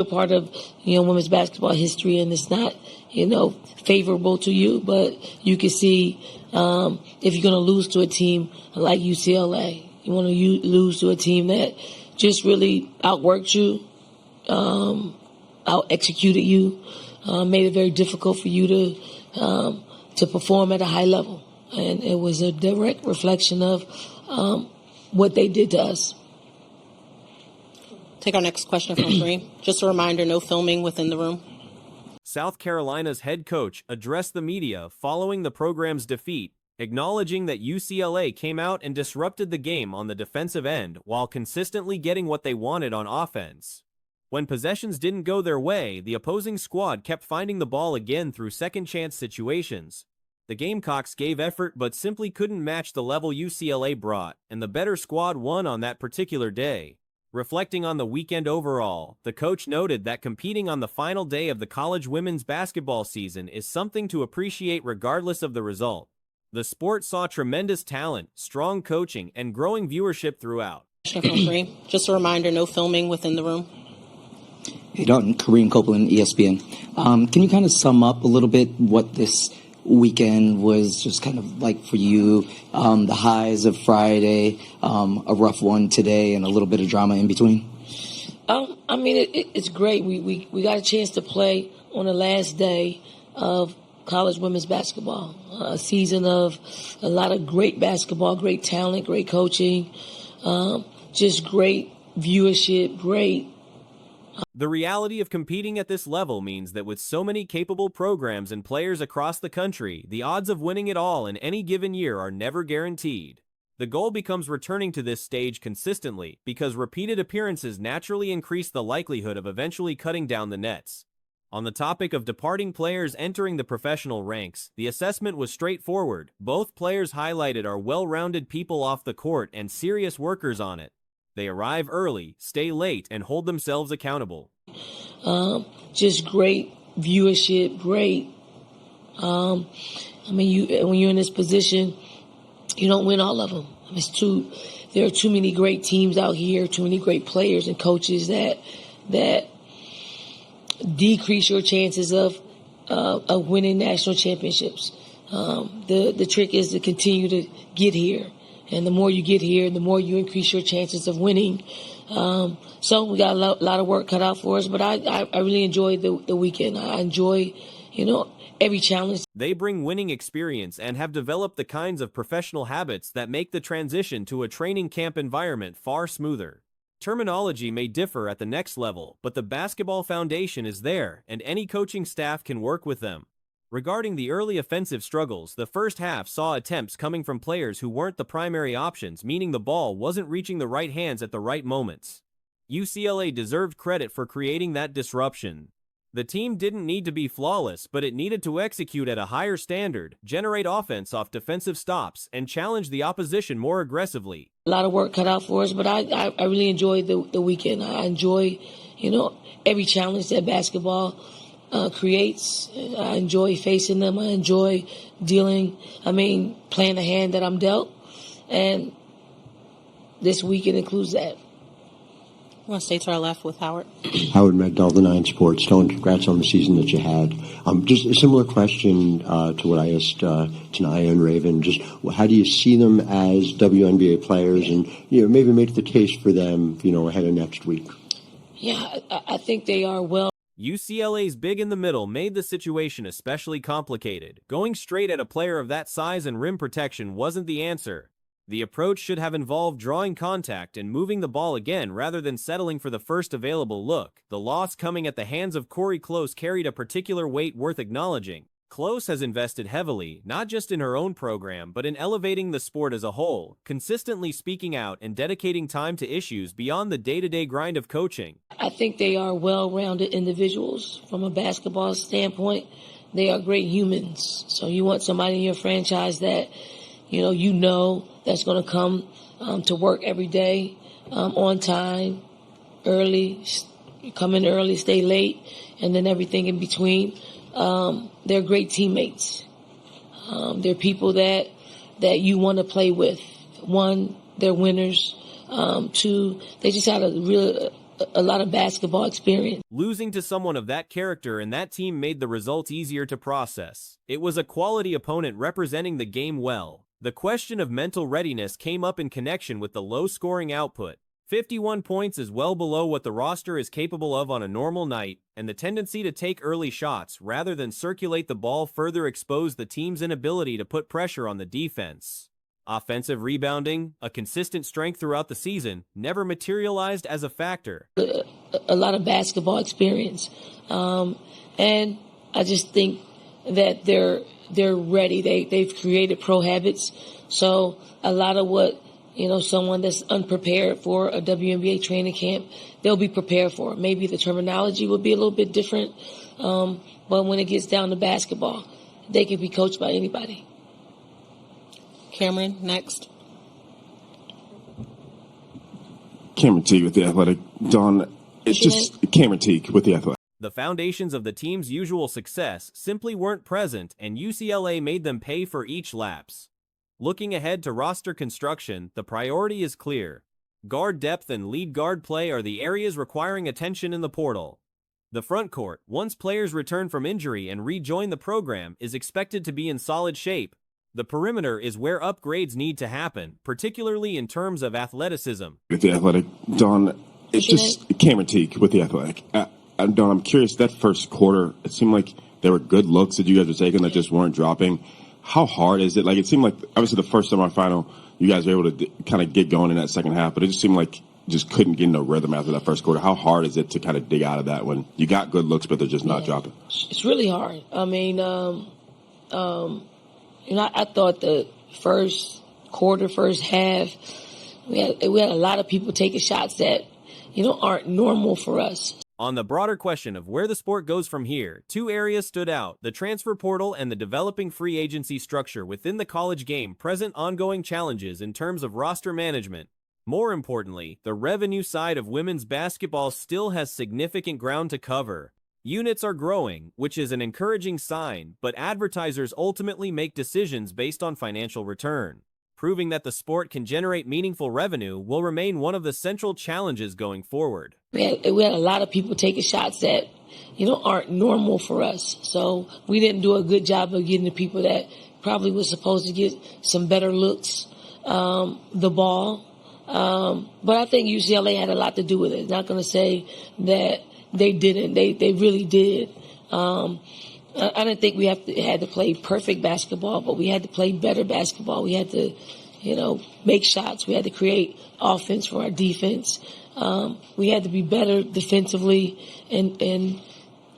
A part of, women's basketball history, and it's not, favorable to you, but you can see if you're going to lose to a team like UCLA, you want to lose to a team that just really outworked you, out-executed you, made it very difficult for you to perform at a high level. And it was a direct reflection of what they did to us. Take our next question from Kareem. Just a reminder, no filming within the room. South Carolina's head coach addressed the media following the program's defeat, acknowledging that UCLA came out and disrupted the game on the defensive end while consistently getting what they wanted on offense. When possessions didn't go their way, the opposing squad kept finding the ball again through second-chance situations. The Gamecocks gave effort but simply couldn't match the level UCLA brought, and the better squad won on that particular day. Reflecting on the weekend overall, the coach noted that competing on the final day of the college women's basketball season is something to appreciate regardless of the result. The sport saw tremendous talent, strong coaching, and growing viewership throughout. Just a reminder, no filming within the room. Hey, Dalton, Kareem Copeland, ESPN. Can you kind of sum up a little bit what this weekend was just kind of like for you, the highs of Friday, a rough one today, and a little bit of drama in between? It's great. We got a chance to play on the last day of college women's basketball, a season of a lot of great basketball, great talent, great coaching, just great viewership, great. The reality of competing at this level means that with so many capable programs and players across the country, the odds of winning it all in any given year are never guaranteed. The goal becomes returning to this stage consistently because repeated appearances naturally increase the likelihood of eventually cutting down the nets. On the topic of departing players entering the professional ranks, the assessment was straightforward. Both players highlighted are well-rounded people off the court and serious workers on it. They arrive early, stay late, and hold themselves accountable. Just great viewership, great. When you're in this position, you don't win all of them. There are too many great teams out here, too many great players and coaches that decrease your chances of winning national championships. The trick is to continue to get here. And the more you get here, the more you increase your chances of winning. So we got a lot of work cut out for us, but I really enjoyed the weekend. I enjoy, every challenge. They bring winning experience and have developed the kinds of professional habits that make the transition to a training camp environment far smoother. Terminology may differ at the next level, but the basketball foundation is there, and any coaching staff can work with them. Regarding the early offensive struggles, the first half saw attempts coming from players who weren't the primary options, meaning the ball wasn't reaching the right hands at the right moments. UCLA deserved credit for creating that disruption. The team didn't need to be flawless, but it needed to execute at a higher standard, generate offense off defensive stops, and challenge the opposition more aggressively. A lot of work cut out for us, but I really enjoyed the weekend. I enjoy, every challenge that basketball creates. I enjoy facing them. I enjoy playing the hand that I'm dealt. And this weekend includes that. I want to stay to our left with Howard. Howard Megdal, the 9 Sports. Dylan, congrats on the season that you had. Just a similar question to what I asked Tanaya and Raven. Just how do you see them as WNBA players, and maybe make the case for them, ahead of next week? Yeah, I think they are well. UCLA's big in the middle made the situation especially complicated. Going straight at a player of that size and rim protection wasn't the answer. The approach should have involved drawing contact and moving the ball again rather than settling for the first available look. The loss coming at the hands of Corey Close carried a particular weight worth acknowledging. Close has invested heavily, not just in her own program, but in elevating the sport as a whole, consistently speaking out and dedicating time to issues beyond the day-to-day grind of coaching. I think they are well-rounded individuals from a basketball standpoint. They are great humans. So you want somebody in your franchise that, that's going to come to work every day, on time, early, come in early, stay late, and then everything in between. They're great teammates. They're people that you want to play with. One, they're winners. Two, they just had a a lot of basketball experience. Losing to someone of that character and that team made the result easier to process. It was a quality opponent representing the game well. The question of mental readiness came up in connection with the low-scoring output. 51 points is well below what the roster is capable of on a normal night, and the tendency to take early shots rather than circulate the ball further exposed the team's inability to put pressure on the defense. Offensive rebounding, a consistent strength throughout the season, never materialized as a factor. A lot of basketball experience, and I just think that they're ready. They've created pro habits, so a lot of what someone that's unprepared for a WNBA training camp, they'll be prepared for. Maybe the terminology will be a little bit different, but when it gets down to basketball, they can be coached by anybody. Cameron, next. Cameron Teague with The Athletic. Dawn, it's just Cameron Teague with The Athletic. The foundations of the team's usual success simply weren't present, and UCLA made them pay for each lapse. Looking ahead to roster construction, the priority is clear. Guard depth and lead guard play are the areas requiring attention in the portal. The front court, once players return from injury and rejoin the program, is expected to be in solid shape. The perimeter is where upgrades need to happen, particularly in terms of athleticism. With The Athletic. Dawn, it's just Cameron Teague with The Athletic. Dawn, I'm curious, that first quarter, it seemed like there were good looks that you guys were taking that just weren't dropping. How hard is it? Like, it seemed like, obviously, the first semifinal, you guys were able to kind of get going in that second half, but it just seemed like you just couldn't get in a rhythm after that first quarter. How hard is it to kind of dig out of that when you got good looks, but they're just not dropping? It's really hard. I mean, I thought the first quarter, first half, we had a lot of people taking shots that, aren't normal for us. On the broader question of where the sport goes from here, two areas stood out: the transfer portal and the developing free agency structure within the college game present ongoing challenges in terms of roster management. More importantly, the revenue side of women's basketball still has significant ground to cover. Units are growing, which is an encouraging sign, but advertisers ultimately make decisions based on financial return. Proving that the sport can generate meaningful revenue will remain one of the central challenges going forward. We had a lot of people taking shots that, aren't normal for us. So we didn't do a good job of getting the people that probably was supposed to get some better looks, the ball. But I think UCLA had a lot to do with it. Not going to say that they didn't. They really did. I didn't think we had to play perfect basketball, but we had to play better basketball. We had to, make shots. We had to create offense for our defense. We had to be better defensively and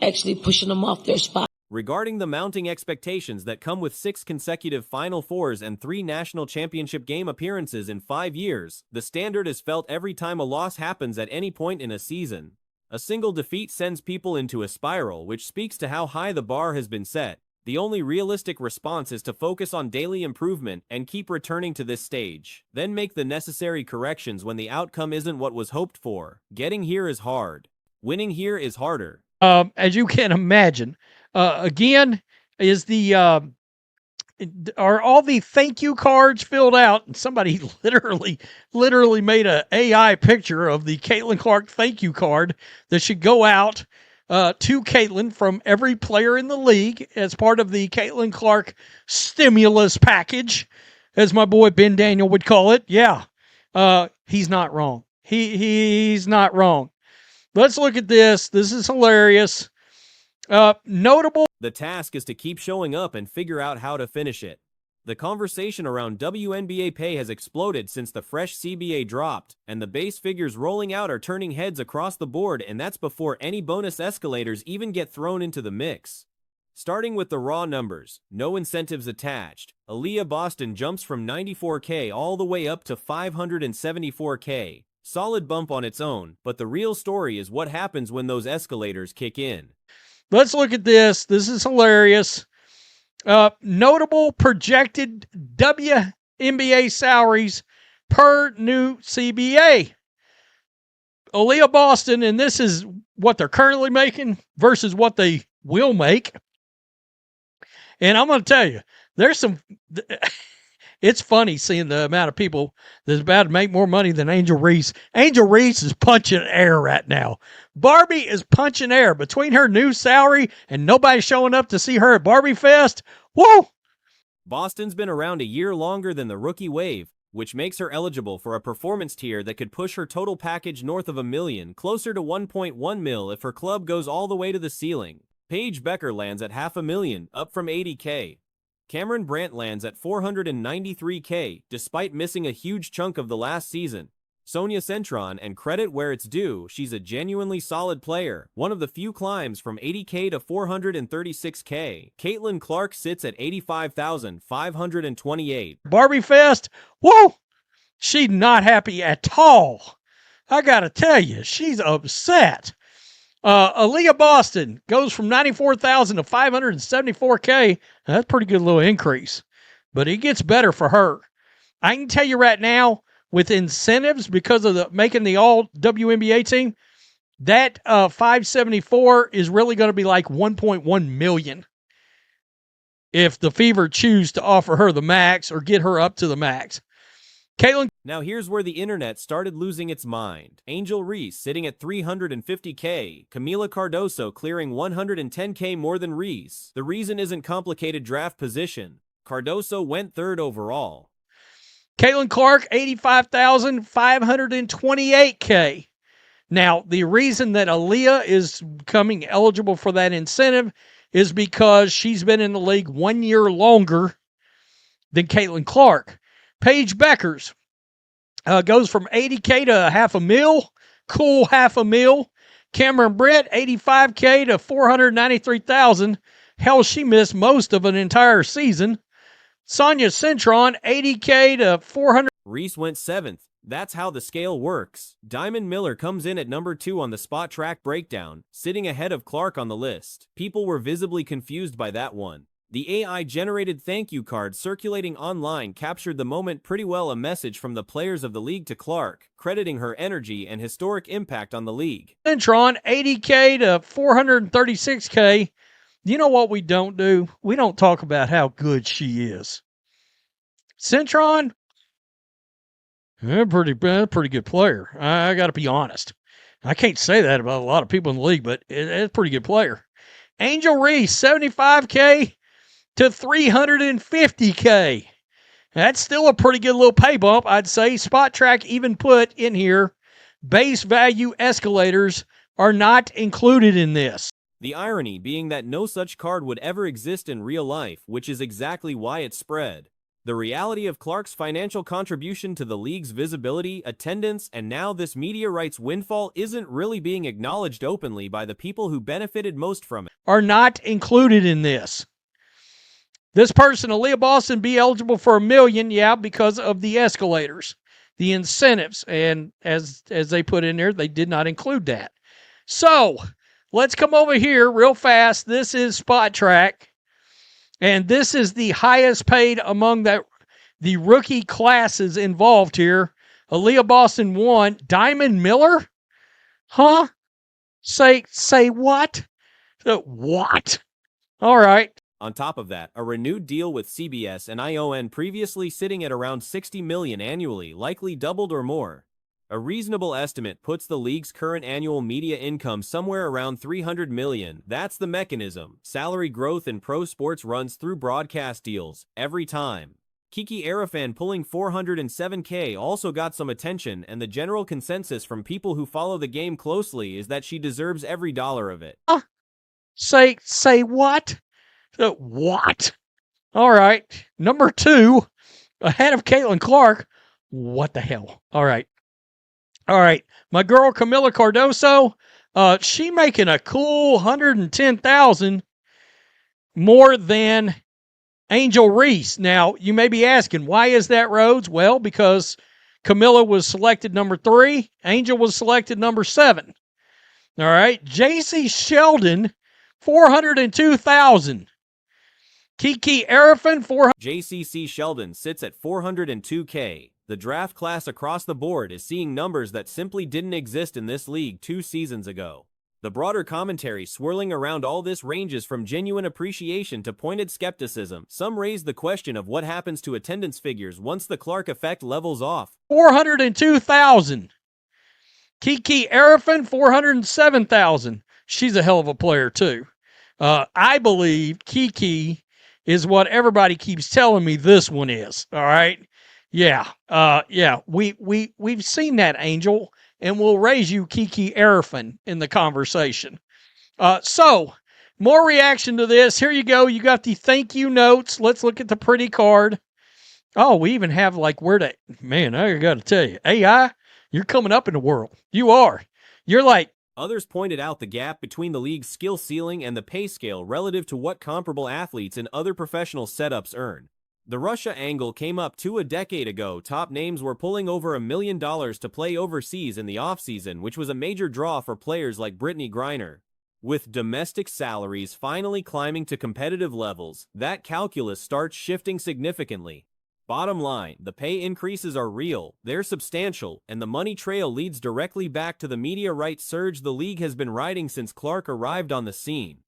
actually pushing them off their spot. Regarding the mounting expectations that come with 6 consecutive Final Fours and 3 national championship game appearances in 5 years, the standard is felt every time a loss happens at any point in a season. A single defeat sends people into a spiral, which speaks to how high the bar has been set. The only realistic response is to focus on daily improvement and keep returning to this stage. Then make the necessary corrections when the outcome isn't what was hoped for. Getting here is hard. Winning here is harder. As you can imagine, again, are all the thank you cards filled out? And somebody literally made an AI picture of the Caitlin Clark thank you card that should go out to Caitlin from every player in the league as part of the Caitlin Clark stimulus package, as my boy Ben Daniel would call it. Yeah, he's not wrong. He's not wrong. Let's look at this. This is hilarious. Notable. The task is to keep showing up and figure out how to finish it. The conversation around WNBA pay has exploded since the fresh CBA dropped, and the base figures rolling out are turning heads across the board, and that's before any bonus escalators even get thrown into the mix. Starting with the raw numbers, no incentives attached, Aaliyah Boston jumps from $94K all the way up to $574K. Solid bump on its own, but the real story is what happens when those escalators kick in. Let's look at this. This is hilarious. Notable projected WNBA salaries per new CBA. Aaliyah Boston, and this is what they're currently making versus what they will make. And I'm going to tell you, there's some, It's funny seeing the amount of people that's about to make more money than Angel Reese. Angel Reese is punching air right now. Barbie is punching air between her new salary and nobody showing up to see her at Barbie Fest. Woo! Boston's been around a year longer than the rookie wave, which makes her eligible for a performance tier that could push her total package north of $1 million, closer to 1.1 mil if her club goes all the way to the ceiling. Paige Becker lands at $500,000, up from $80K. Cameron Brandt lands at $493K, despite missing a huge chunk of the last season. Sonia Centron, and credit where it's due, she's a genuinely solid player. One of the few climbs from $80K to $436K. Caitlin Clark sits at $85,528. Barbie Fest, woo! She's not happy at all. I gotta tell you, she's upset. Aaliyah Boston goes from $94,000 to $574K. That's a pretty good little increase, but it gets better for her. I can tell you right now, with incentives because of making the all WNBA team, that 574 is really going to be like 1.1 million if the Fever choose to offer her the max or get her up to the max. Caitlin. Now here's where the internet started losing its mind. Angel Reese sitting at $350K, Camila Cardoso clearing $110K more than Reese. The reason isn't complicated draft position. Cardoso went third overall. Caitlin Clark, $85,528K. Now, the reason that Aaliyah is becoming eligible for that incentive is because she's been in the league 1 year longer than Caitlin Clark. Paige Beckers goes from $80K to $500,000. Cool $500,000. Cameron Brett, $85K to $493,000. Hell, she missed most of an entire season. Sonia Centron, $80K to $400,000. Reese went 7th. That's how the scale works. Diamond Miller comes in at number 2 on the spot track breakdown, sitting ahead of Clark on the list. People were visibly confused by that one. The AI-generated thank you card circulating online captured the moment pretty well. A message from the players of the league to Clark, crediting her energy and historic impact on the league. Centron, $80K to $436K. You know what we don't do? We don't talk about how good she is. Centron, pretty good player. I got to be honest. I can't say that about a lot of people in the league, but it's a pretty good player. Angel Reese, $75K to $350K. That's still a pretty good little pay bump, I'd say. Spot Track even put in here, base value escalators are not included in this. The irony being that no such card would ever exist in real life, which is exactly why it spread. The reality of Clark's financial contribution to the league's visibility, attendance, and now this media rights windfall isn't really being acknowledged openly by the people who benefited most from it. Are not included in this. This person, Aaliyah Boston, be eligible for $1 million, yeah, because of the escalators, the incentives, and as they put in there, they did not include that. So, let's come over here real fast. This is Spot Track, and this is the highest paid among the rookie classes involved here. Aaliyah Boston won. Diamond Miller? Huh? Say what? What? All right. On top of that, a renewed deal with CBS and ION, previously sitting at around $60 million annually, likely doubled or more. A reasonable estimate puts the league's current annual media income somewhere around $300 million. That's the mechanism. Salary growth in pro sports runs through broadcast deals, every time. Kiki Arifan pulling $407K also got some attention, and the general consensus from people who follow the game closely is that she deserves every dollar of it. Say what? What? All right. Number 2, ahead of Caitlin Clark. What the hell? All right. My girl Camila Cardoso, she making a cool $110,000 more than Angel Reese. Now, you may be asking, why is that, Rhodes? Well, because Camila was selected number 3. Angel was selected number 7. All right. JC Sheldon, $402,000. Kiki Arifan, JCC Sheldon sits at $402K. The draft class across the board is seeing numbers that simply didn't exist in this league 2 seasons ago. The broader commentary swirling around all this ranges from genuine appreciation to pointed skepticism. Some raise the question of what happens to attendance figures once the Clark effect levels off. 402,000. Kiki Arifin, 407,000. She's a hell of a player, too. I believe Kiki is what everybody keeps telling me this one is. All right. Yeah. We've seen that, Angel, and we'll raise you Kiki Arifin in the conversation. So more reaction to this. Here you go. You got the thank you notes. Let's look at the pretty card. Oh, we even have like where to, man, I got to tell you, AI, you're coming up in the world. You are. You're like, Others pointed out the gap between the league's skill ceiling and the pay scale relative to what comparable athletes in other professional setups earn. The Russia angle came up a decade ago. Top names were pulling over $1 million to play overseas in the offseason, which was a major draw for players like Brittany Griner. With domestic salaries finally climbing to competitive levels, that calculus starts shifting significantly. Bottom line, the pay increases are real, they're substantial, and the money trail leads directly back to the media rights surge the league has been riding since Clark arrived on the scene.